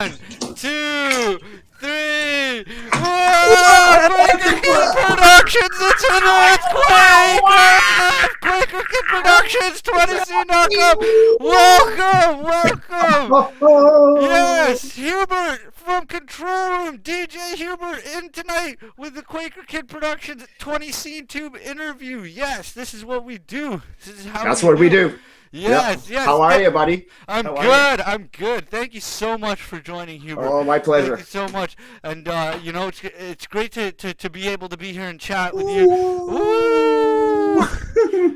One, two, three. Whoa! Quaker Kid Productions, it's an earthquake! Quaker Kid Productions, 20c.com. Welcome, welcome. Yes, Hubert from Control Room, DJ Hubert in tonight with the Quaker Kid Productions 20 Scene Tube interview. Yes, this is what we do. This is how That's what we do. Yes, Yep. yes. How are you, buddy? I'm How are good. I'm good. Thank you so much for joining, Hubert. Oh, my pleasure. Thank you so much. And you know, it's great to be able to be here and chat with you. Ooh.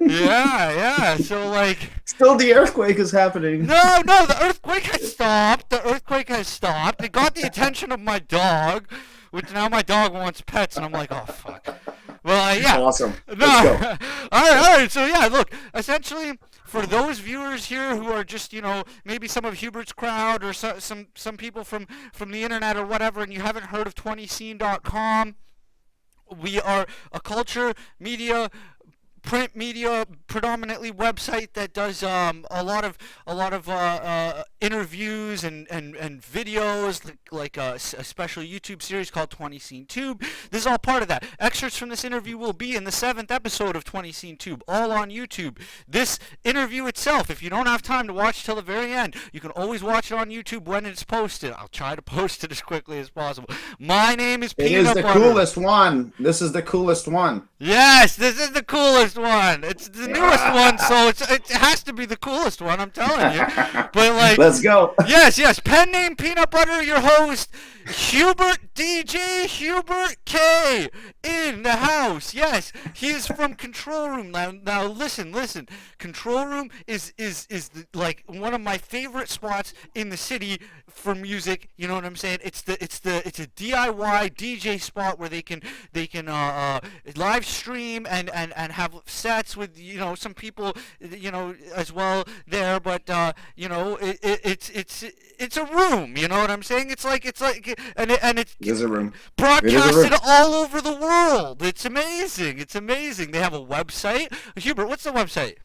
Yeah. So like, still the earthquake is happening. no, the earthquake has stopped. The earthquake has stopped. It got the attention of my dog, which now my dog wants pets, and I'm like, oh fuck. Well, yeah. Awesome. No. Let's go. All right. So yeah, look. Essentially, for those viewers here who are just, you know, maybe some of Hubert's crowd or some people from the internet or whatever, and you haven't heard of 20scene.com, we are a culture media, print media, predominantly website that does a lot of interviews and videos, like a special YouTube series called 20 Scene Tube. This is all part of that. Excerpts from this interview will be in the 7th episode of 20 Scene Tube, all on YouTube. This interview itself, if you don't have time to watch till the very end, you can always watch it on YouTube when it's posted. I'll try to post it as quickly as possible. My name is Peanut It is the Butter. coolest one. This is the coolest one. Yes, this is the coolest one. It's the newest one, so it has to be the coolest one, I'm telling you. But like, let's go. Yes. Pen name Peanut Butter, your host, Hubert DJ Hubert K in the house. Yes, he is from Control Room. Now listen. Control Room is like one of my favorite spots in the city for music. You know what I'm saying? It's a DIY DJ spot where they can live stream and have sets with, you know, some people, you know, as well there. But you know, it's a room. You know what I'm saying? It's like and it's It is a room. broadcasted all over the world. It's amazing. They have a website. Hubert, what's the website?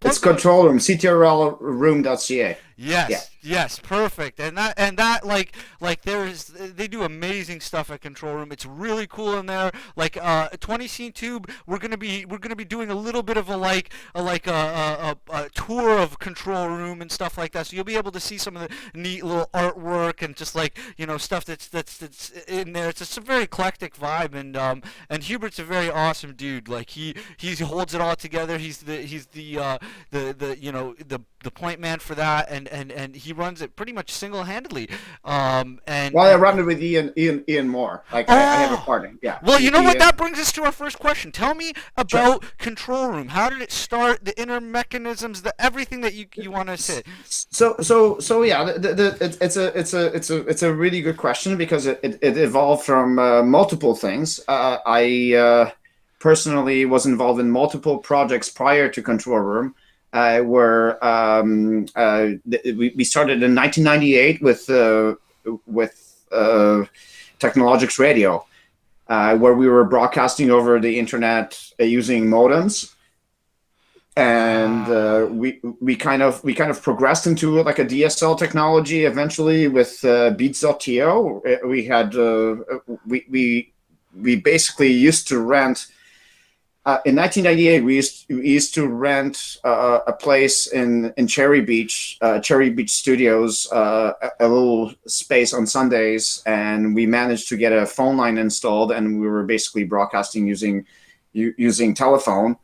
It's Control Room, CTRL ROOM.ca. Yes, perfect. And that like they do amazing stuff at Control Room. It's really cool in there. Like 20 Scene Tube, we're gonna be doing a little bit of a tour of Control Room and stuff like that. So you'll be able to see some of the neat little artwork and just, like, you know, stuff that's in there. It's just a very eclectic vibe, and Hubert's a very awesome dude. Like he holds it all together. He's the you know, the point man for that, and he runs it pretty much single-handedly. And Well, I run it with Ian Moore. Like, I have a partner. Yeah. Well, you know what? That brings us to our first question. Tell me about Control Room. How did it start? The inner mechanisms, everything that you want to say. So yeah, it's a really good question, because it evolved from multiple things. I personally was involved in multiple projects prior to Control Room. Where we started in 1998 with Technologics Radio, where we were broadcasting over the internet using modems, and we kind of progressed into like a DSL technology eventually with Beats.to. We had we basically used to rent. In 1998, we used to rent a place in Cherry Beach Studios, a little space on Sundays, and we managed to get a phone line installed, and we were basically broadcasting using telephone.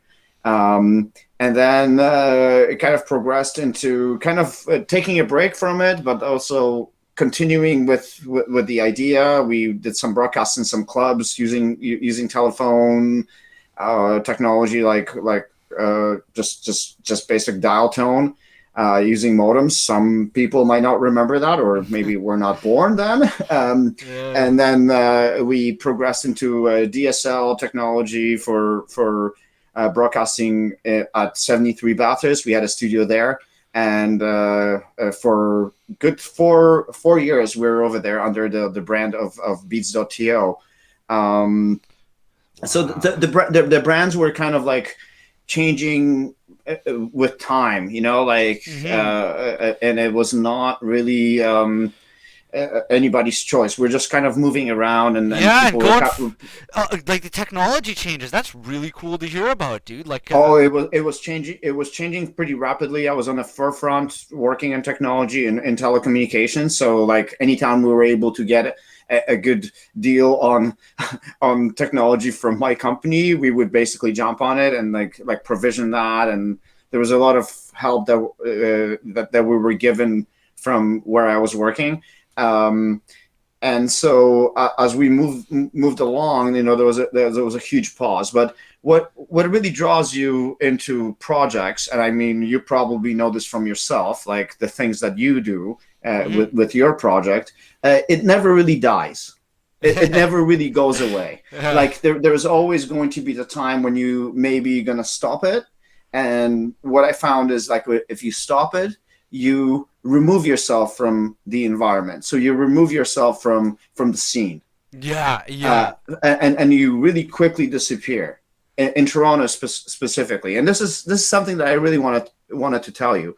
And then it kind of progressed into kind of taking a break from it, but also continuing with the idea. We did some broadcasts in some clubs using telephone. Technology like just basic dial tone using modems. Some people might not remember that, or maybe were not born then. And then we progressed into DSL technology for broadcasting at 73 Bathurst. We had a studio there, and for good four years we were over there under the brand of Beats.to. So the brands were kind of like changing with time, you know, like, and it was not really anybody's choice. We're just kind of moving around, and Yeah, and people were like the technology changes. That's really cool to hear about, dude. Like, oh, it was changing. It was changing pretty rapidly. I was on the forefront working in technology and in telecommunications. So like anytime we were able to get a good deal on on technology from my company, we would basically jump on it and like provision that. And there was a lot of help that we were given from where I was working. And so as we moved along, there was a huge pause. But what really draws you into projects, and I mean, you probably know this from yourself, like the things that you do with your project, it never really dies. It never really goes away. Like there's always going to be the time when you maybe gonna stop it. And what I found is like if you stop it, you remove yourself from the environment. So you remove yourself from the scene. yeah, yeah. And you really quickly disappear in Toronto specifically. And this is something that I really wanted to tell you.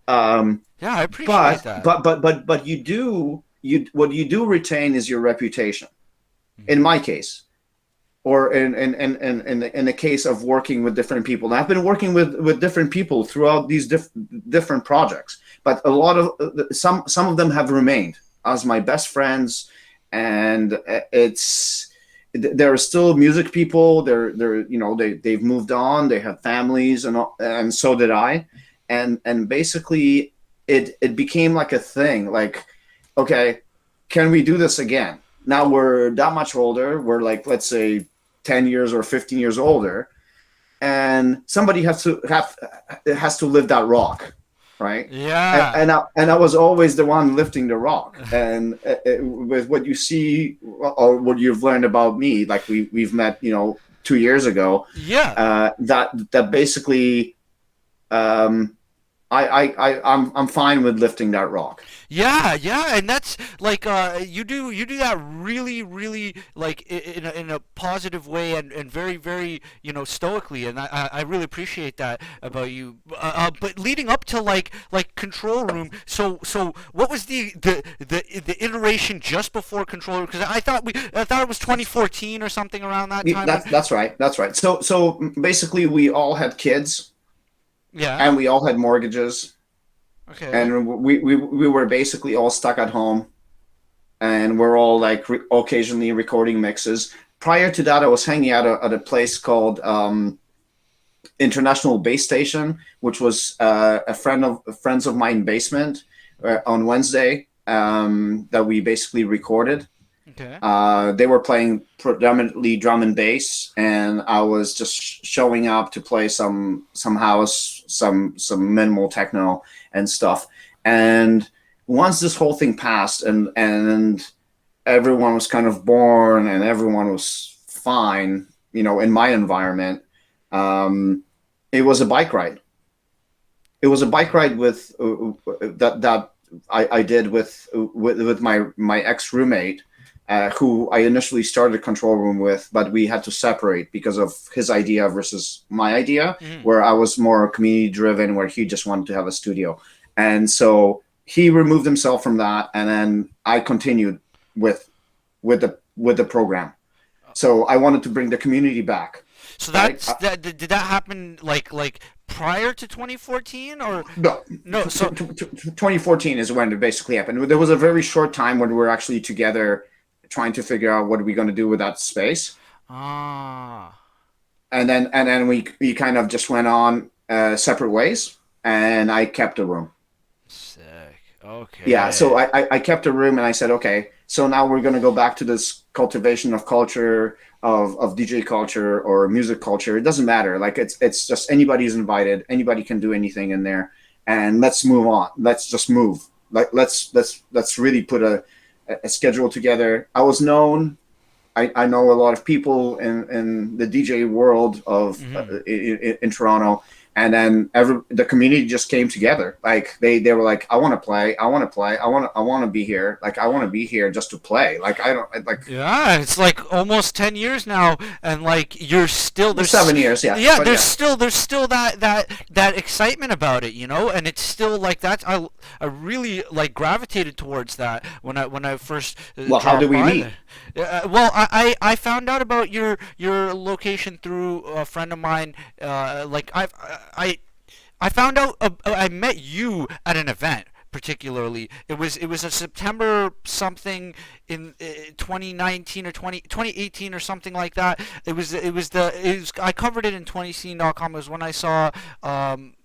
Yeah, I appreciate that. But what you do retain is your reputation. In my case, or in the case of working with different people. And I've been working with different people throughout these different projects, but a lot of some of them have remained as my best friends, and they're still music people. They've moved on, they have families, and so did I, and basically it became like a thing. Like, okay, can we do this again? Now we're that much older. We're like, let's say 10 years or 15 years older, and somebody has to lift that rock, right? Yeah. And I was always the one lifting the rock. And with what you see or what you've learned about me, like we've met 2 years ago, Yeah. that basically I'm fine with lifting that rock. Yeah, yeah, and that's like you do that really, really like in a positive way, and very, very, stoically, and I really appreciate that about you. But leading up to like control room, so what was the iteration just before control room? Because I thought it was 2014 or something around that time. That's right. That's right. So basically, we all had kids. Yeah. And we all had mortgages. Okay. And we were basically all stuck at home, and we're all like occasionally recording mixes. Prior to that, I was hanging out at a place called International Base Station, which was friends of mine basement on Wednesday that we basically recorded. Okay. They were playing predominantly drum and bass, and I was just showing up to play some house, some minimal techno and stuff. And once this whole thing passed, and everyone was kind of born, and everyone was fine, in my environment, it was a bike ride. It was a bike ride with that I did with my ex roommate. Who I initially started control room with, but we had to separate because of his idea versus my idea, where I was more community driven, where he just wanted to have a studio. And so he removed himself from that, and then I continued with the program. So I wanted to bring the community back. So Right? did that happen like prior to 2014 or No. so 2014 is when it basically happened. There was a very short time when we were actually together trying to figure out what are we going to do with that space. ah And then we kind of just went on separate ways, and I kept the room. sick. Okay. Yeah, so I kept the room, and I said, okay, so now we're going to go back to this cultivation of culture, of DJ culture or music culture. It doesn't matter. Like it's just anybody's invited. Anybody can do anything in there, and let's move on. Let's just move. Like let's really put a schedule together. I was known. I know a lot of people in the DJ world of in Toronto, and then the community just came together. Like they were like, I want to play, I want to play, I want to be here. Like I want to be here just to play. Like I don't like. Yeah, it's like almost 10 years now, and like you're still there's 7 years, yeah. yeah, But there's yeah. still that excitement about it, you know, and it's still like that. I really like gravitated towards that when I first Well, how did dropped we by meet? there. Well, I found out about your location through a friend of mine. Like I found out I met you at an event. Particularly, it was a September something in 2019 or 2018 or something like that. I covered it in 20scene.com. It was when I saw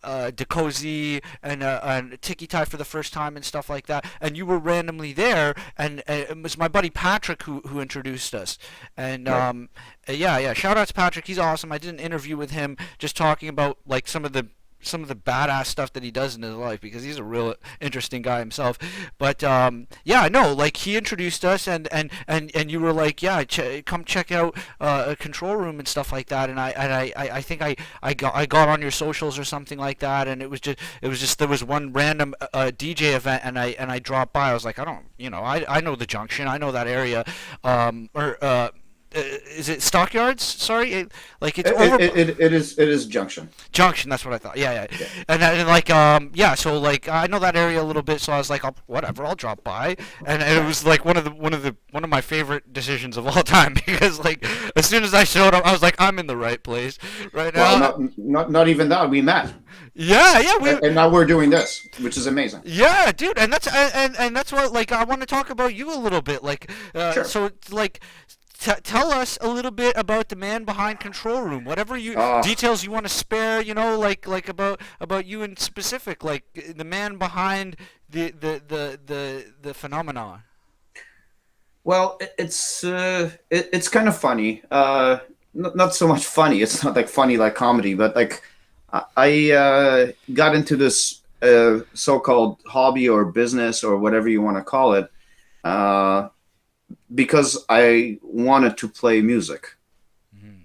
Decozy and Tiki Tai for the first time and stuff like that. And you were randomly there, and it was my buddy Patrick who introduced us. And Right. yeah, shout out to Patrick. He's awesome. I did an interview with him just talking about like some of the badass stuff that he does in his life, because he's a real interesting guy himself. But yeah, no, like he introduced us, and you were like, yeah, come check out a control room and stuff like that. And I think I got on your socials or something like that, and it was just there was one random DJ event, and I dropped by. I was like, I don't, I know the Junction, I know that area, or is it Stockyards? Sorry, like it's over. It is Junction. Junction, that's what I thought. Yeah, yeah. Yeah. And like yeah, so like I know that area a little bit, so I was like, whatever, I'll drop by. And it was like one of my favorite decisions of all time, because like as soon as I showed up, I was like, I'm in the right place right now. Well, not even that. We met, Yeah, and now we're doing this, which is amazing. yeah, dude, and that's what like I want to talk about you a little bit, like Sure. so it's like tell us a little bit about the man behind Control Room. Whatever Uh, details you want to spare, like about you in specific, like the man behind the phenomenon. well, it's kind of funny. Not so much funny. It's not like funny like comedy, but like I got into this so-called hobby or business or whatever you want to call it, uh, because I wanted to play music. Mhm.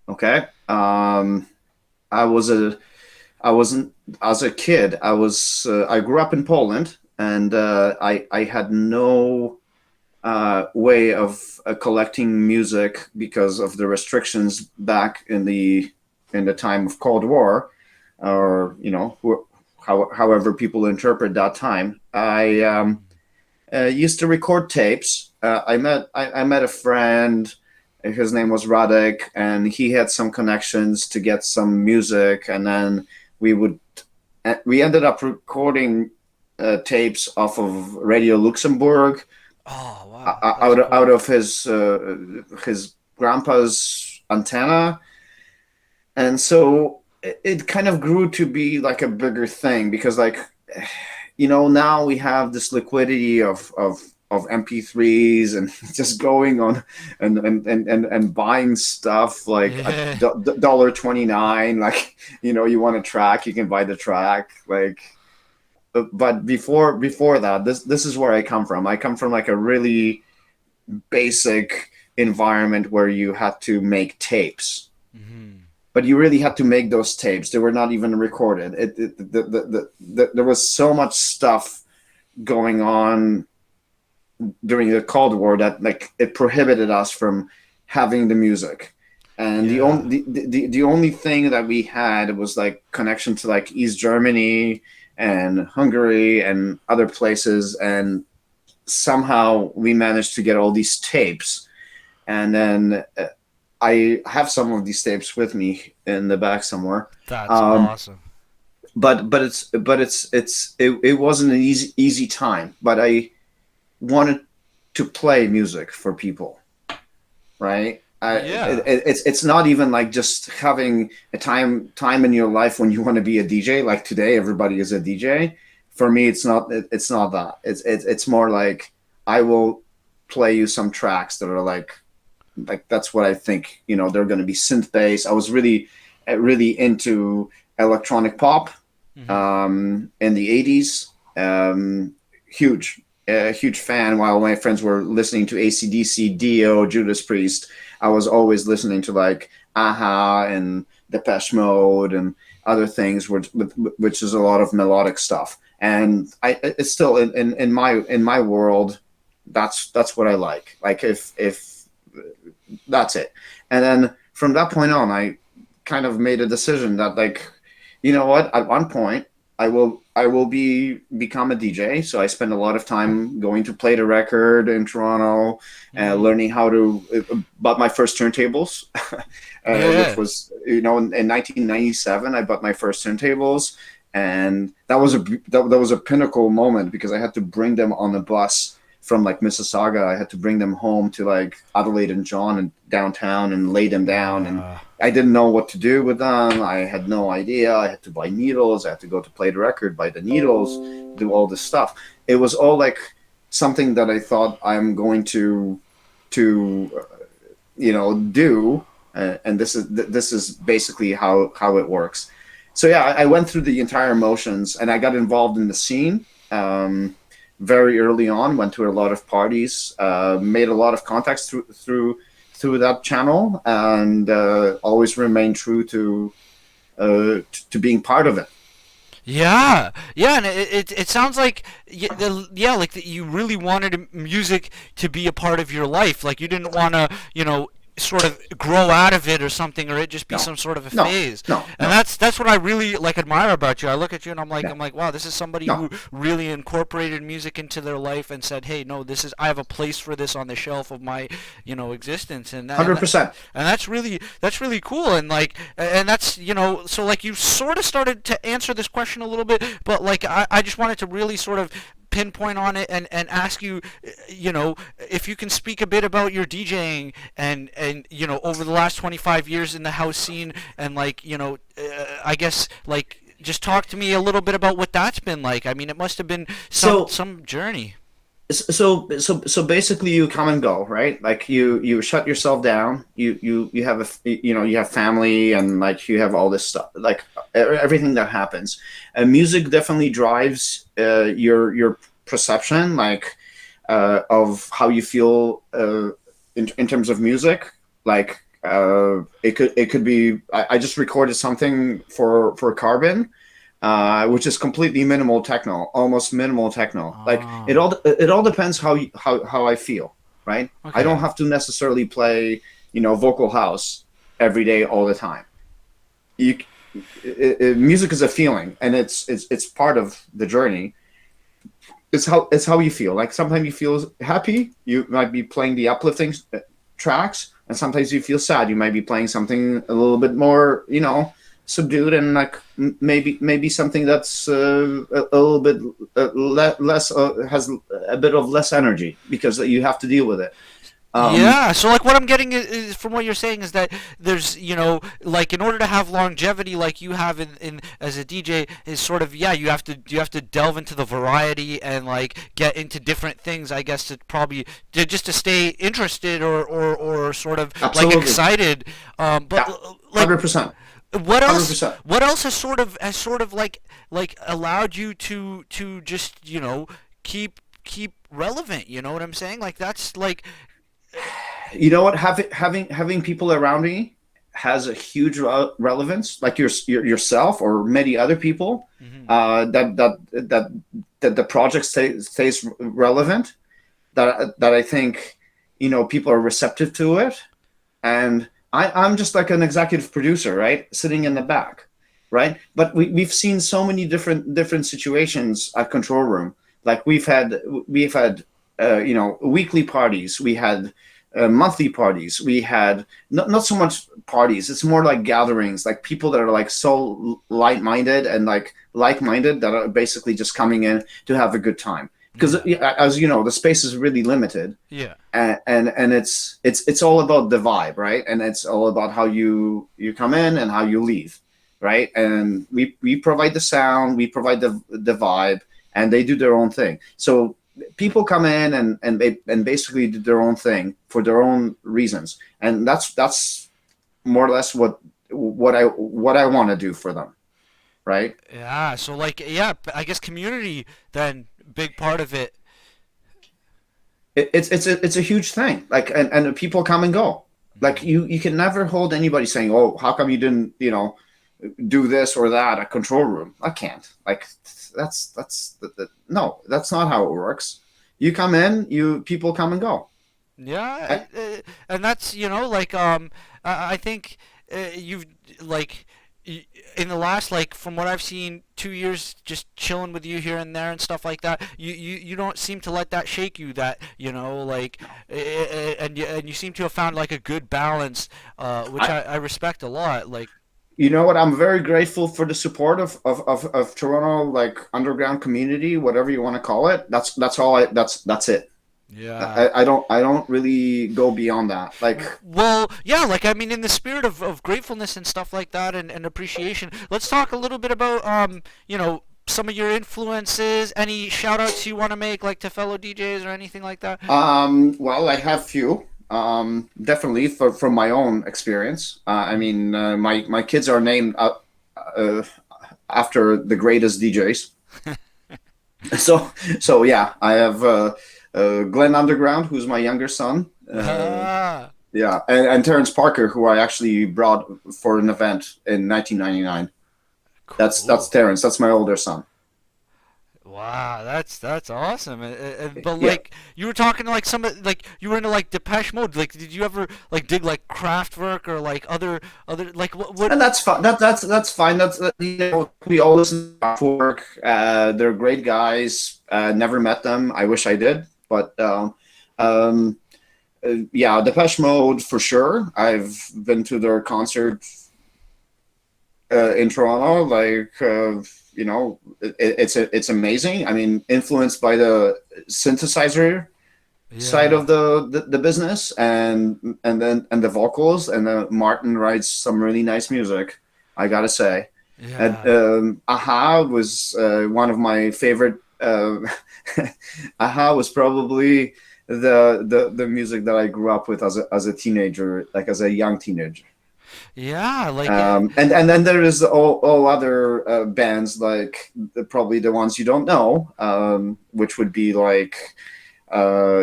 Okay. I was a I wasn't as a kid. I grew up in Poland, and I had no way of collecting music because of the restrictions back in the time of Cold War, or however people interpret that time. I used to record tapes. I met a friend. His name was Radek, and he had some connections to get some music, and then we ended up recording tapes off of Radio Luxembourg, Oh wow, that's out cool. of his grandpa's antenna. And so it kind of grew to be like a bigger thing, because like now we have this liquidity of MP3s, and just going on and buying stuff like Yeah. $1.29. Like, you want a track, you can buy the track. Like, but before that, this is where I come from. I come from like a really basic environment where you had to make tapes, Mhm. but you really had to make those tapes. They were not even recorded. There was so much stuff going on during the Cold War that like it prohibited us from having the music. And Yeah. the only thing that we had was like connection to like East Germany and Hungary and other places, and somehow we managed to get all these tapes. And then I have some of these tapes with me in the back somewhere. That's Um, awesome. but it wasn't an easy time. But I wanted to play music for people, right? Yeah. It's not even like just having a time in your life when you want to be a DJ. Like today, everybody is a DJ. For me, it's not that. It's more like I will play you some tracks that are like that's what I think. They're going to be synth bass. I was really into electronic pop Mhm. in the 80s. Huge, a huge fan. While my friends were listening to AC/DC, Dio, Judas Priest, I was always listening to like Aha and Depeche Mode, other things, which is a lot of melodic stuff. And it's still in my world, that's what I like. Like if that's it. And then from that point on, I kind of made a decision that, like, you know what, at one point I will become a DJ. So I spend a lot of time going to play the record in Toronto, learning how to bought my first turntables, which was, in 1997. I bought my first turntables, and that was a pinnacle moment, because I had to bring them on the bus from like Mississauga. I had to bring them home to like Adelaide and John and downtown and lay them down. And I didn't know what to do with them. I had no idea. I had to buy needles. I had to go to play the record, buy the needles, do all this stuff. It was all like something that I thought I'm going to do. And this is basically how it works. So yeah, I went through the entire motions, and I got involved in the scene. Very early on, went to a lot of parties, made a lot of contacts through that channel, and always remained true to being part of it. Yeah, yeah, and it sounds like like that you really wanted music to be a part of your life. Like you didn't want to, sort of grow out of it or something, or it just be some sort of a phase. And that's what I really like admire about you. I look at you and I'm like, wow, this is somebody who really incorporated music into their life and said, hey, no, I have a place for this on the shelf of my, existence. And 100%. And that's really cool. And like, and that's, so like you sort of started to answer this question a little bit, but like I just wanted to really sort of pinpoint on it and ask you, if you can speak a bit about your DJing and over the last 25 years in the house scene, and like, I guess like just talk to me a little bit about what that's been like. I mean, it must have been some journey. So basically you come and go, right? Like you shut yourself down. You have you have family, and like you have all this stuff, like everything that happens. And music definitely drives your perception, like of how you feel in terms of music. Like it could be. I just recorded something for Carbon. Which is completely minimal techno, almost minimal techno. Like it all depends how I feel, right? Okay. I don't have to necessarily play, vocal house every day all the time. Music is a feeling, and it's part of the journey. It's how you feel. Like sometimes you feel happy, you might be playing the uplifting tracks, and sometimes you feel sad, you might be playing something a little bit more, subdued, and like maybe something that's a little bit less has a bit of less energy, because you have to deal with it. Yeah, so like what I'm getting is from what you're saying is that there's, like in order to have longevity like you have in as a DJ, is sort of, you have to delve into the variety and like get into different things, I guess, just to stay interested or sort of Absolutely. Like excited. But like 100%. What else? 100%. What else has sort of like allowed you to just keep relevant? You know what I'm saying? Like that's like. You know what? Having people around me has a huge relevance. Like yourself or many other people, that the project stays relevant. That I think people are receptive to it, and I'm just like an executive producer, right, sitting in the back, right? But we've seen so many different situations at Control Room. Like we've had weekly parties, we had monthly parties, we had not so much parties, it's more like gatherings, like people that are like so light-minded and like-minded that are basically just coming in to have a good time. Because as you know, the space is really limited. Yeah. And it's all about the vibe, right? And it's all about how you come in and how you leave, right? And we provide the sound, we provide the vibe, and they do their own thing. So people come in and basically do their own thing for their own reasons, and that's more or less what I want to do for them, right? Yeah. So like, I guess community then. Big part of it. It's a huge thing. Like and people come and go. Like you can never hold anybody saying, "Oh, how come you didn't do this or that a control room. I can't. Like no, that's not how it works. You come in, you people come and go. Yeah, I, and that's like I think you've like in the last like from what I've seen 2 years just chilling with you here and there and stuff like that. You don't seem to let that shake you. That like and you seem to have found like a good balance, which I I respect a lot. Like you know what? I'm very grateful for the support of Toronto, like underground community, whatever you want to call it. That's all. That's it. yeah. I don't really go beyond that. Like Well, yeah, like I mean, in the spirit of gratefulness and stuff like that, and appreciation, let's talk a little bit about some of your influences. Any shout outs you want to make, like to fellow DJs or anything like that? well, I have few. Definitely from my own experience. I mean, my kids are named uh, after the greatest DJs. So yeah, I have Glenn Underground, who's my younger son. Ah, Yeah, and Terrence Parker, who I actually brought for an event in 1999. That's cool. Terrence. That's my older son. Wow, that's awesome. But Yeah, like you were talking to like like you were into like Depeche Mode. Like, did you ever like dig like Kraftwerk or like other like what? and that's fine. That's fine. We all listen to work. They're great guys. Never met them. I wish I did, but um, yeah, Depeche Mode for sure. I've been to their concert in Toronto. Like it's amazing. I mean, influenced by the synthesizer side Yeah, of the business, and the vocals, and Martin writes some really nice music. I gotta say, and yeah. Aha was one of my favorite. Aha was probably the music that I grew up with as a teenager, like as a young teenager. Yeah, like And then there is all other bands, like probably the ones you don't know, which would be like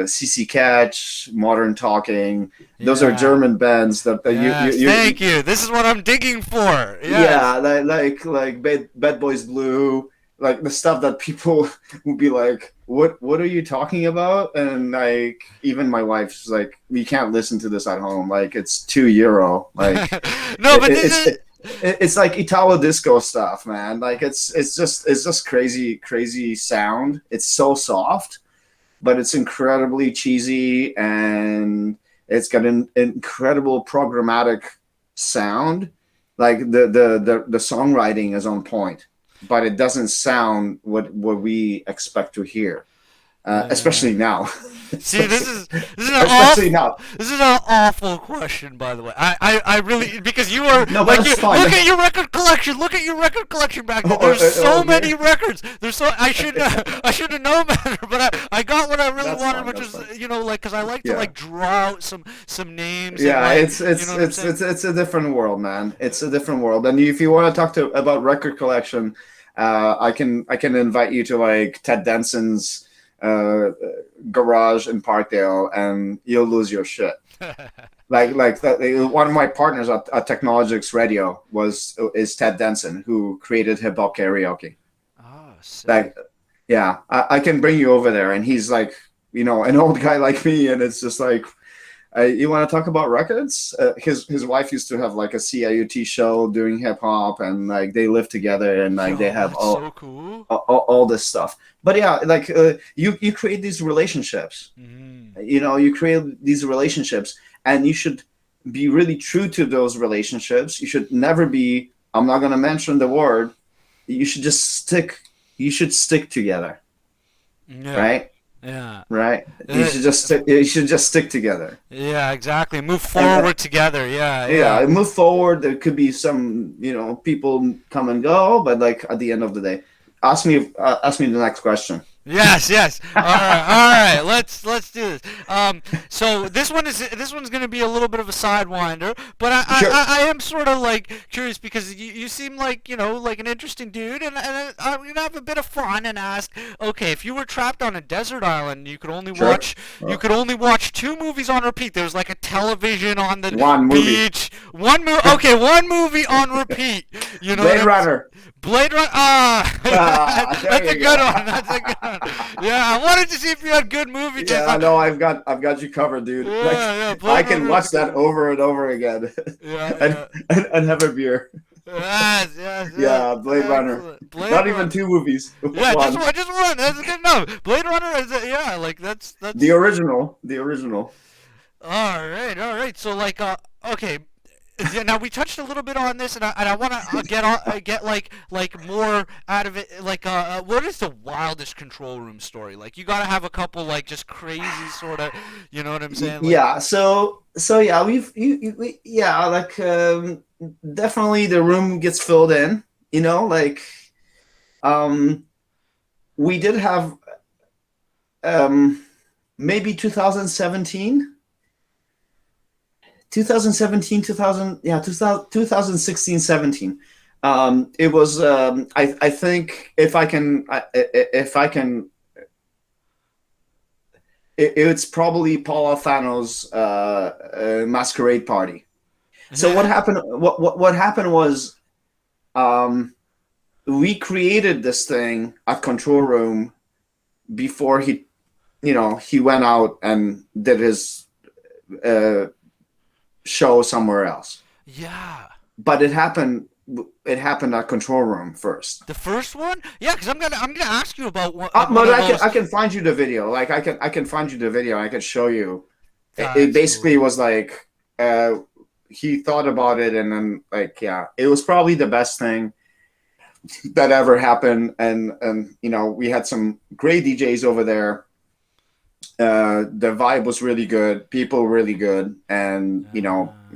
CC Catch, Modern Talking. Those are yeah. German bands that Yes, thank you. This is what I'm digging for. yeah, Yes. like Bad Boys Blue, like the stuff that people would be like, what are you talking about? And like even my wife's like, we can't listen to this at home. Like it's €2. Like No, but this is it's like Italo disco stuff, man. Like it's just crazy sound. It's so soft, but it's incredibly cheesy, and it's got an incredible programmatic sound. Like the songwriting is on point, but it doesn't sound what we expect to hear, yeah. especially now. See, especially, this is an especially awful now. this is an awful question, by the way. I really because you are No, but like you that's fine. look at your record collection. Look at your record collection back there. Oh, There's so okay, many records. There's so I should have known better, but I got what I really that's wanted, fine. which That's is fine. like because I like to Yeah. like draw out some names and Yeah, like it's you know it's what I'm it's saying. it's it's a different world, man. It's a different world. And if you want to talk to about record collection, I can invite you to like Ted Denson's uh, garage in Parkdale, and you'll lose your shit. One of my partners at Technologics Radio is Ted Denson, who created hip hop karaoke. Oh, sick. Like, yeah, I can bring you over there, and he's like, an old guy like me, and it's just like, you want to talk about records? His wife used to have like a CIUT show doing hip hop, and like they live together, and like they Yo, have that's so cool. all this stuff. But yeah, like you create these relationships. Mm. You create these relationships, and you should be really true to those relationships. You should never be. I'm not going to mention the word. You should just stick. You should stick together, Yeah, right? yeah. Right. You Uh, should just stick. You should just stick together. yeah, exactly. Move And forward together. Yeah, yeah. yeah, move forward. There could be some, people come and go, but like at the end of the day, ask me the next question. Yes, yes. All right. Let's do this. So this one's gonna be a little bit of a sidewinder, but Sure. I am sort of like curious because you seem like like an interesting dude, and I'm gonna have a bit of fun and ask, okay, if you were trapped on a desert island, Sure. you could only watch two movies on repeat. There's like a television on the One movie. beach, one movie on repeat. You know what Blade I'm Runner. Blade Runner. Ah, there That's a you good go. one. That's a good one. Yeah, I wanted to see if you had good movie taste. Yeah, no, I've got you covered, dude. Like Yeah, I Blade can Runner is a watch good that one. over and over again, Yeah, and, yeah. and have a beer. Yes, yes, yes. Yeah, Blade Runner. Excellent. Blade Not even Runner. two movies. Yeah, One. just one. That's good enough. Blade Runner is yeah, like The that's. original. The original. All right. So like, okay. Yeah, now we touched a little bit on this, and I want to get like more out of it. Like, what is the wildest control room story? Like, you gotta have a couple like just crazy sort of, you know what I'm saying? Like, Yeah. So yeah, yeah, like definitely the room gets filled in. Like um, we did have maybe 2017. 2017, 2000, yeah, 2016, 17. It was, I think if I can, it's probably Paul Alfano's masquerade party. So what yeah, happened? What happened was, um, we created this thing at Control Room before he went out and did his uh, show somewhere else. yeah. But it happened at Control Room first. The first one? Yeah, because I'm gonna ask you about one But of I can those. I can find you the video. Like I can find you the video. I can show you. It That's basically cool. was like he thought about it, and then like, yeah, it was probably the best thing that ever happened. And we had some great DJs over there. The vibe was really good, people really good, and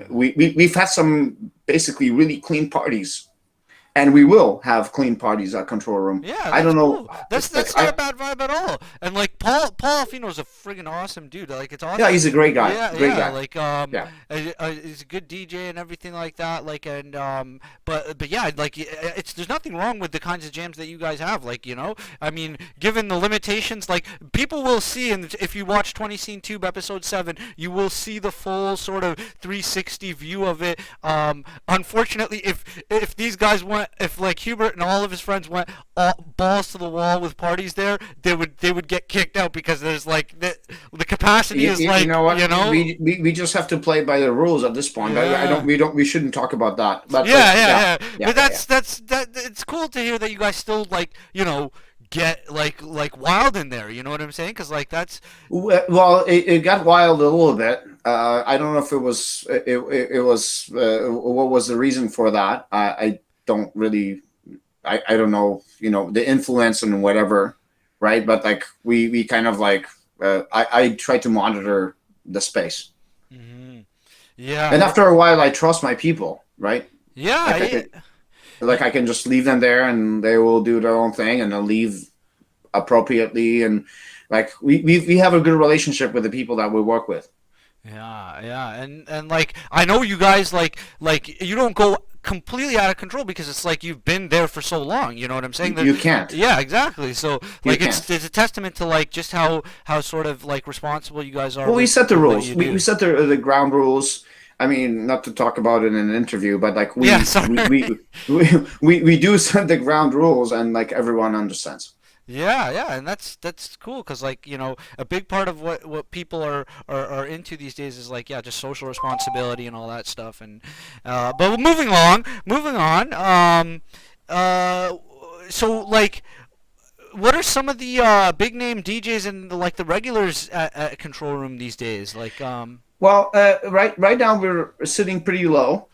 we've had some basically really clean parties, and we will have clean parties at Control Room. Yeah, I that's don't know, cool. like That's not a bad vibe at all. And like Paul Alfino's a friggin' awesome dude. Like it's yeah, awesome. he's a great guy, Yeah, great yeah. guy. Like Yeah. he's a good DJ and everything like that. Like and but yeah, like it's there's nothing wrong with the kinds of jams that you guys have. Like I mean, given the limitations, like people will see, and if you watch 20 Scene Tube episode 7, you will see the full sort of 360 view of it. Unfortunately, if these guys went, if like Hubert and all of his friends went balls to the wall with parties there, they would get kicked out because there's like the capacity is You like know what? We just have to play by the rules at this point. I yeah. don't we shouldn't talk about that. But Yeah, yeah, yeah, yeah. yeah, But yeah, yeah. that it's cool to hear that you guys still like get like wild in there. You know what I'm saying? Because like that's Well, it got wild a little bit. I don't know if it was what was the reason for that. I don't really. I don't know. The influence and whatever, right? But like we kind of like I try to monitor the space, hmm yeah, and after a while, I trust my people, right? yeah, Like I yeah. could, like I can just leave them there, and they will do their own thing, and they'll leave appropriately, and like we have a good relationship with the people that we work with. Yeah, yeah, and like I know you guys like you don't go completely out of control because it's like you've been there for so long. You know what I'm saying? You can't. Yeah, exactly. So You like can't. it's a testament to like just how sort of like responsible you guys are Well, we set the with what rules. you We do. set the ground rules. I mean, not to talk about it in an interview, but like Yeah, we sorry. we we we do set the ground rules, and like everyone understands. Yeah, yeah, and that's cool because like a big part of what people are into these days is like yeah just social responsibility and all that stuff and but moving on uh so like what are some of the big name DJs and like the regulars at Control Room these days like Well, right now we're sitting pretty low.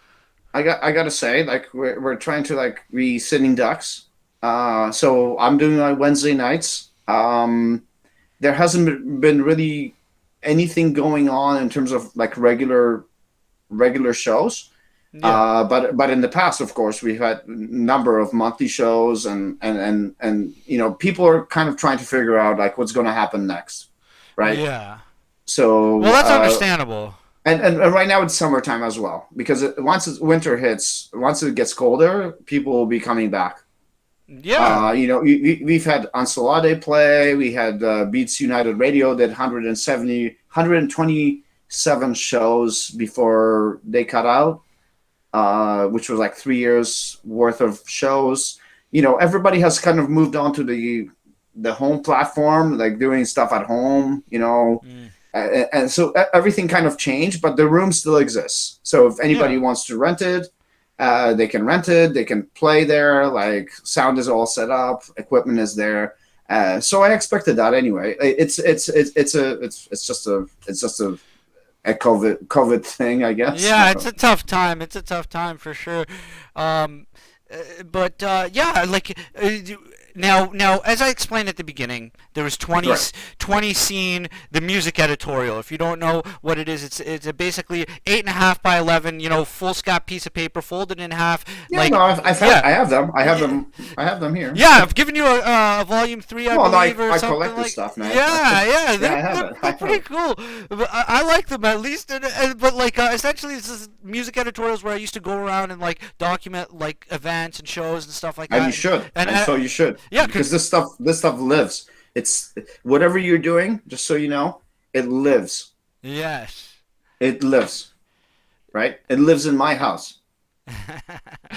I gotta say, like we're trying to like be sitting ducks. So I'm doing my Wednesday nights. There hasn't been really anything going on in terms of like regular shows. Yeah. But in the past, of course, we've had a number of monthly shows, and people are kind of trying to figure out like what's going to happen next, right? Yeah. Well, So that's understandable. and right now it's summertime as well, because winter hits, once it gets colder, people will be coming back. Yeah. We've had Ancelade play. We had Beats United Radio did 127 shows before they cut out, which was like 3 years worth of shows. Everybody has kind of moved on to the home platform, like doing stuff at home. Mm. And so everything kind of changed, but the room still exists. So if anybody Yeah. wants to rent it, they can rent it. They can play there. Like sound is all set up, equipment is there. So I expected that anyway. It's just a COVID thing, I guess. Yeah, it's a tough time. It's a tough time for sure. Um, but yeah, like now, as I explained at the beginning, there was 20, Right. 20 scene, the music editorial. If you don't know what it is, it's a basically 8.5 by 11, full scap piece of paper folded in half. Yeah, Like, no, yeah, I have them. I have them here. yeah, I've given you a volume 3, I Well, no, believe, or I something collect this like. stuff, man. Yeah, yeah, Yeah, I they're, have they're, it. I they're have pretty it. cool. But I like them at least, but like essentially, this is music editorials where I used to go around and like document like events and shows and stuff like And that. you should, And and so you should, yeah, because this stuff lives. It's whatever you're doing. Just so you know, it lives. yes. It lives, right? It lives in my house.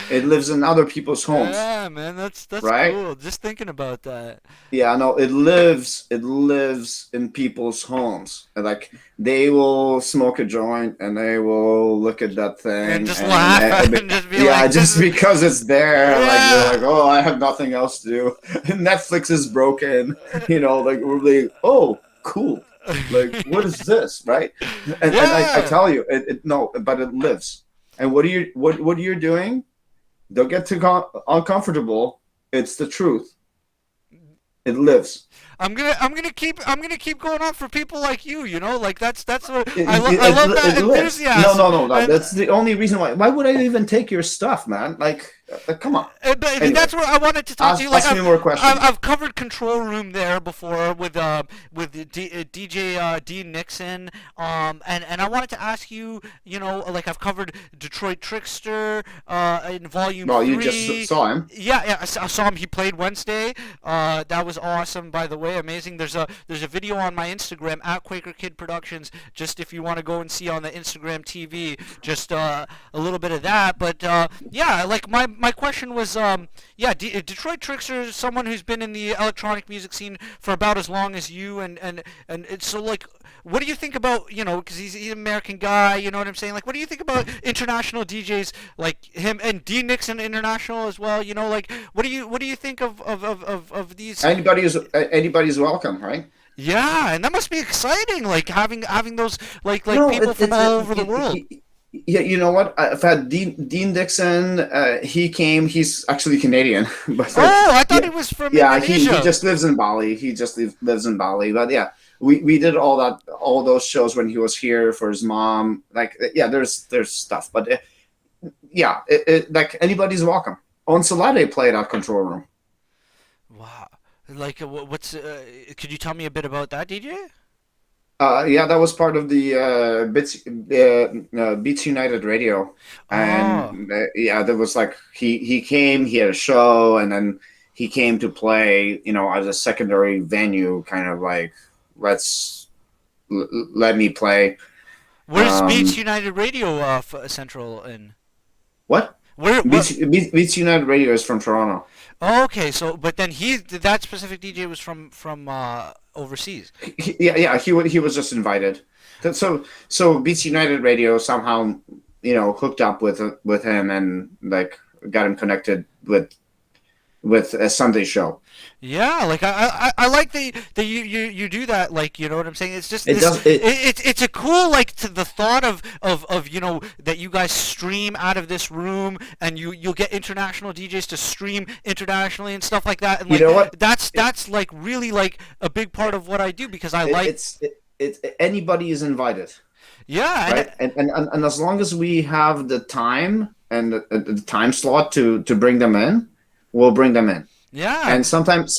It lives in other people's homes, Yeah, man, that's right? cool. Just thinking about that. Yeah, no, it lives. It lives in people's homes. And, like they will smoke a joint and they will look at that And thing just and, laugh and just be yeah, like, this just is, because it's there. Like they're yeah. like, oh, I have nothing else to do. Netflix is broken. Like we're like, oh, cool. Like what is this, right? And I Yeah. tell you, no, but it lives. And what you're doing? Don't get too uncomfortable. It's the truth. It lives. I'm gonna keep going on for people like you. Like that's what It, I it, love that it lives. No, enthusiasm. no, no, no. And, That's the only reason why. Why would I even take your stuff, man? Like, come on. but Anyway, that's what I wanted to talk to you. Like ask me more questions. I've covered Control Room there before with the DJ D Nixon. And I wanted to ask you. Like I've covered Detroit Trickster in Volume Well, you 3. just saw him. Yeah, yeah, I saw him. He played Wednesday. That was awesome, by the way. Amazing. There's a video on my Instagram at Quaker Kid Productions. Just if you want to go and see on the Instagram TV, just a little bit of that. But yeah, like my question was, yeah, Detroit Trickster is someone who's been in the electronic music scene for about as long as you, and it's so like. What do you think about, because he's an American guy, you know what I'm saying? Like, what do you think about international DJs like him and D Nixon International as well? Like, what do you think of these? Anybody's welcome, right? Yeah, and that must be exciting, like having those like No, people from all over the world. yeah, you know what? I've had Dean Dixon. He came. He's actually Canadian, but Oh, I thought yeah, he was from yeah. He Indonesia. just lives in Bali. He just lives in Bali. But yeah, we did all those shows when he was here for his mom. Like yeah, there's stuff, but yeah, like anybody's welcome. On Salade played at Control Room. Wow. Like, what's? Could you tell me a bit about that, DJ? Yeah, that was part of the Beats United Radio, Oh. and yeah, there was like he came, he had a show, and then he came to play, as a secondary venue, kind of like let me play. Where's Beach Um, United Radio Central in? what? What? Beats United Radio is from Toronto. Oh, okay, so but then that specific DJ was from overseas. Yeah, he was just invited. So Beats United Radio somehow hooked up with him and like got him connected with a Sunday show. Yeah, like I like that you do that, like, you know what I'm saying? It's just It this does it. it's a cool, like, to the thought of that you guys stream out of this room, and you'll get international DJs to stream internationally and stuff like that, and You like know what? that's like really like a big part of what I do, because I like. It's anybody is invited. Yeah, right? And as long as we have the time and the time slot to bring them in, we'll bring them in. yeah, And sometimes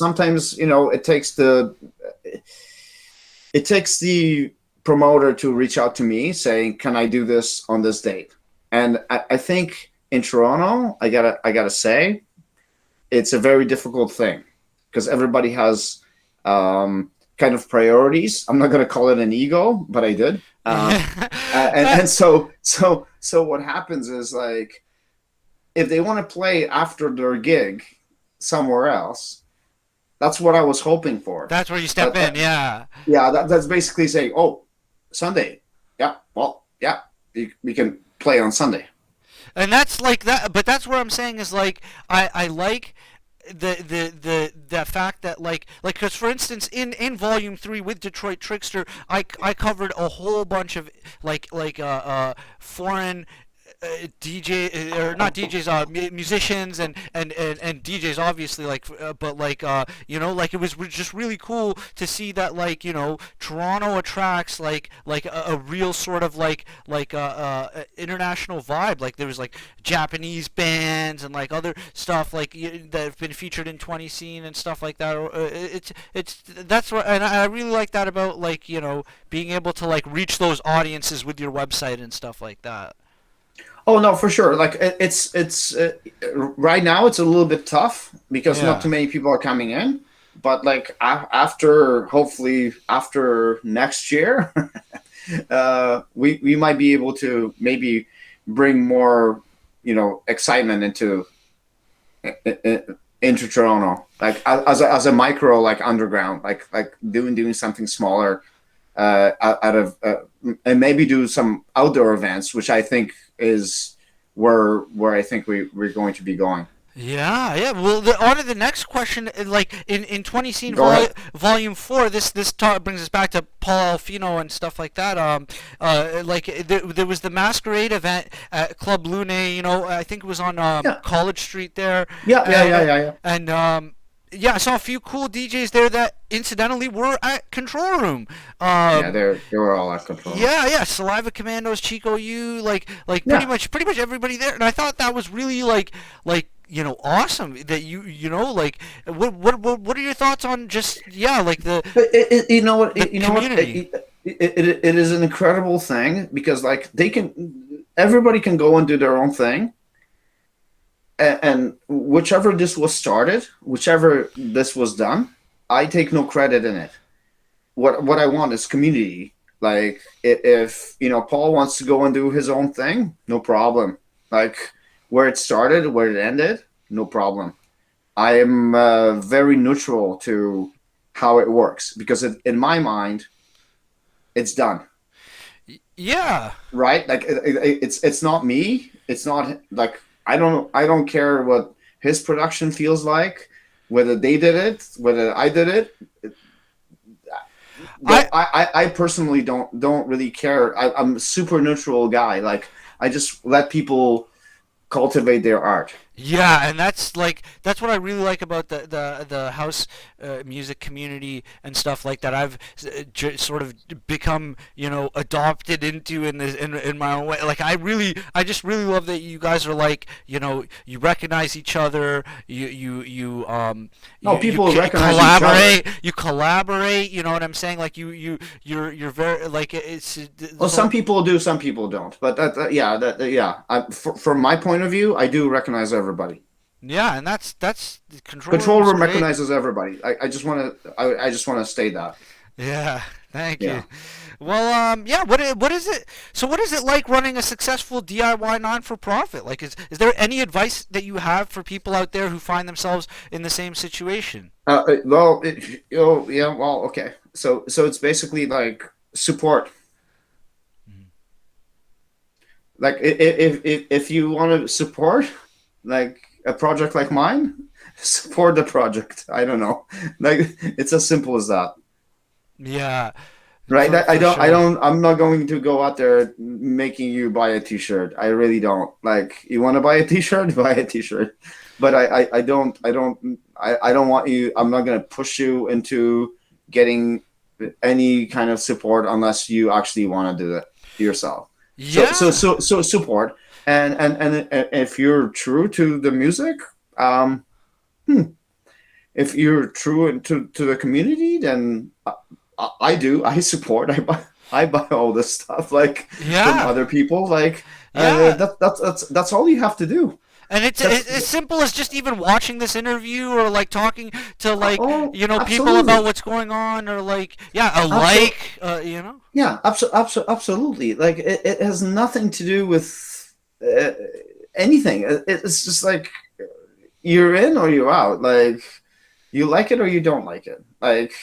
it takes the promoter to reach out to me saying, "Can I do this on this date?" And I think in Toronto, I gotta say, it's a very difficult thing because everybody has kind of priorities. I'm not gonna call it an ego, but I did. yeah. And so what happens is like if they want to play after their gig somewhere else, that's what I was hoping for. That's where you step That, in. that Yeah. yeah, that's basically saying, oh, Sunday, yeah, well, yeah, we can play on Sunday. And that's like that, but that's what I'm saying is like I like the fact that like because for instance in volume 3 with Detroit Trickster I covered a whole bunch of foreign DJ or not DJs musicians and DJs obviously but like it was just really cool to see that like Toronto attracts like a real sort of international vibe. Like there was like Japanese bands and like other stuff like that have been featured in 20 scene and stuff like that. It's that's what, and I really like that about like being able to like reach those audiences with your website and stuff like that. Oh no, for sure. Like it's right now it's a little bit tough because not Yeah. too many people are coming in. But like after hopefully after next year, we might be able to maybe bring more excitement into Toronto, like as a micro like underground, like doing something smaller out of and maybe do some outdoor events, which I think is where I think we're going to be going. Yeah, yeah. Well, on to the next question. Like in 20 scene Go ahead. volume 4, this brings us back to Paul Alfino and stuff like that. There was the Masquerade event at Club Lune. I think it was on Yeah, College Street there. yeah, yeah, yeah, yeah, yeah. And yeah, I saw a few cool DJs there that incidentally were at Control Room. Yeah, Um, they were all out of control. yeah, yeah, Saliva Commandos, CHICO-U, like Yeah. pretty much everybody there, and I thought that was really like awesome that like what are your thoughts on just like But you know what? the You know what? community? It is an incredible thing because like everybody can go and do their own thing, and whichever this was started, whichever this was done, I take no credit in it. What I want is community. Like if Paul wants to go and do his own thing, no problem. Like where it started, where it ended, no problem. I am very neutral to how it works because in my mind, it's done, Yeah, right? Like it's not me. It's not like I don't care what his production feels like, whether they did it, whether I did it. I I personally don't really care. I'm a super neutral guy. Like I just let people cultivate their art. Yeah, and that's what I really like about the house music community and stuff like that. I've sort of become adopted into in my own way. Like I just really love that you guys are like you recognize each other. No, You people recognize each other. collaborate. You know what I'm saying? Like you're very like Well, so some people do, some people don't. But yeah. From my point of view, I do recognize everybody. yeah, and that's control Control room is room great. recognizes everybody. I just want to. I just want to state that. Yeah, thank you. Yeah. Well, yeah. What is it? So, what is it like running a successful DIY non-for-profit? Like, is there any advice that you have for people out there who find themselves in the same situation? Yeah. Well, okay. So it's basically like support. Like if you want to support like a project like mine, support the project. I don't know. Like it's as simple as that. Yeah, Right? for I sure. don't. I'm not going to go out there making you buy a T-shirt. I really don't. Like, you want to buy a T-shirt, buy a T-shirt. But I don't want you. I'm not going to push you into getting any kind of support unless you actually want to do it. yourself. Yeah. So support, and if you're true to the music, if you're true to the community, then I support. I buy all this stuff like from Yeah. other people. Like Yeah. that's all you have to do. And it's That's as simple as just even watching this interview or like talking to like oh, people about absolutely. what's going on or like a Absolutely. like Yeah, absolutely. Like it has nothing to do with anything. It's just like you're in or you're out. Like you like it or you don't like it. Like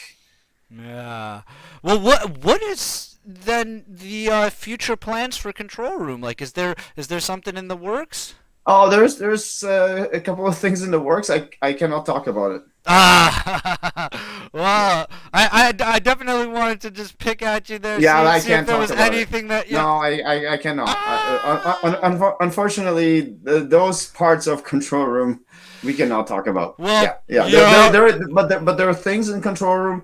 Yeah. Well, what is then the future plans for Control Room? Like, is there something in the works? oh, there's a couple of things in the works. I cannot talk about it. Ah, well, I definitely wanted to just pick at you there, Yeah, I see if can't there talk was about it. anything that No, I cannot. Unfortunately, those parts of Control Room we cannot talk about. Well, Yeah. yeah. But there are things in Control Room.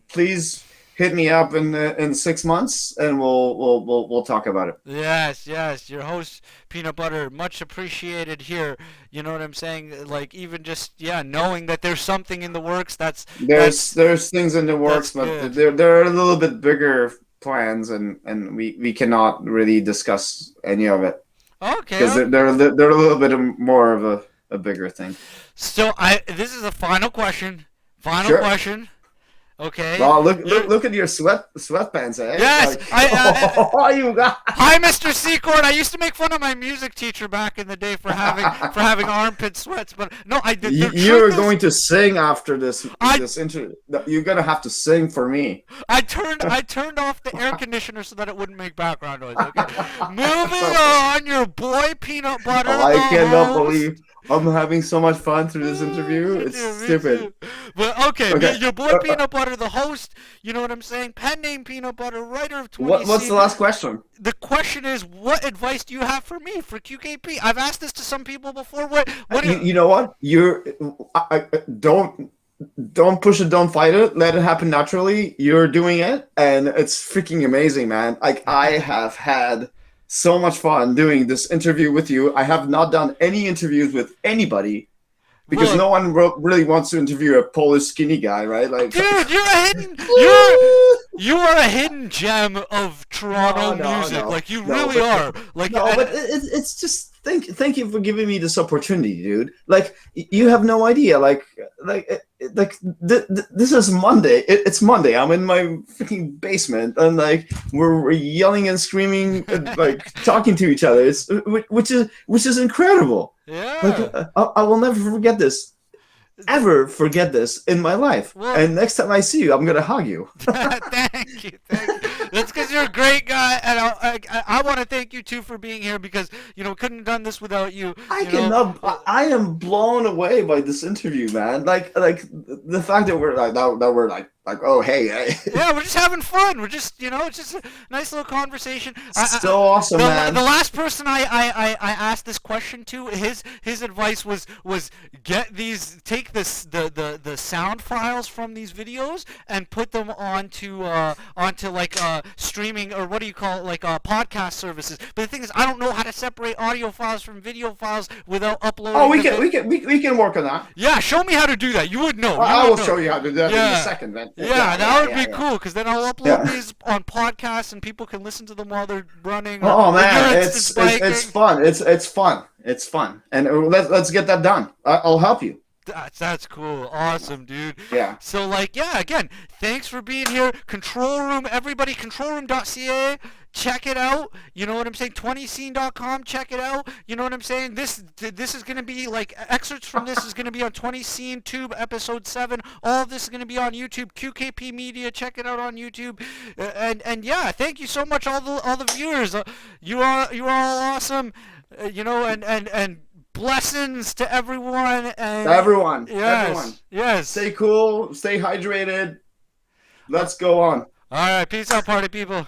Please hit me up in 6 months, and we'll talk about it. Yes, yes, your host Peanut Butter, much appreciated here. You know what I'm saying? Like even just knowing that there's something in the works. There's things in the That's works, but good. there are a little bit bigger plans, and we cannot really discuss any of it Okay, because okay. they're a little bit more of a bigger thing. So this is a final question. Final Sure. question. Okay. Well, You're, look at your sweatpants, eh? yes, Like, I oh, you got. Hi, Mr. Secord. I used to make fun of my music teacher back in the day for having armpit sweats, but no, I did. The You're truth is, going to sing after I this interview. You're gonna have to sing for me. I turned off the air conditioner so that it wouldn't make background noise. Okay. Moving on, your boy Peanut Butter, I the cannot host. believe I'm having so much fun through this interview. Me It's too, me stupid. too. But okay, Okay. your boy Peanut Butter, the host. You know what I'm saying? Pen name Peanut Butter, writer of 20 What's the scene. last question? The question is, what advice do you have for me for QKP? I've asked this to some people before. What? You know what? Don't push it, don't fight it. Let it happen naturally. You're doing it, and it's freaking amazing, man. Like I have had so much fun doing this interview with you. I have not done any interviews with anybody because Look, no one really wants to interview a Polish skinny guy, right? Like, dude, you are a hidden gem of Toronto music. Like you no, really are. Like but it's just thank you for giving me this opportunity, dude. Like you have no idea. This is Monday. It's Monday. I'm in my freaking basement, and like we're yelling and screaming, and, like talking to each other. It's which is incredible. Like yeah. I will never forget this. Ever forget this in my life. Well, And next time I see you, I'm gonna hug you. thank you. That's because you're a great guy, and I want to thank you too for being here because couldn't have done this without you. I You know. cannot. I am blown away by this interview, man. Like the fact that we're like that we're like oh hey. Yeah, we're just having fun. We're just, it's just a nice little conversation. So awesome, man. The last person I asked this question to, his advice was take the sound files from these videos and put them onto like streaming or what do you call it, like podcast services. But the thing is, I don't know how to separate audio files from video files without uploading. Oh, we can work on that. Yeah, show me how to do that. You would know. I will know. show you how to do that in a second, man. Yeah, that would be cool because then I'll upload Yeah. these on podcasts and people can listen to them while they're running. Oh man, endurance biking. it's fun. It's fun, and let's get that done. I'll help you. That's cool. Awesome, dude. Yeah. So again, thanks for being here. Control Room, everybody, controlroom.ca. Check it out. You know what I'm saying? 20scene.com. Check it out. You know what I'm saying? This is going to be like excerpts from this is going to be on 20 Scene Tube episode 7. All of this is going to be on YouTube. QKP Media. Check it out on YouTube. And yeah, thank you so much all the viewers. You are all awesome. And blessings to everyone. And Everyone. yes, Everyone. yes. Stay cool. Stay hydrated. Let's go on. All right, peace out, party people.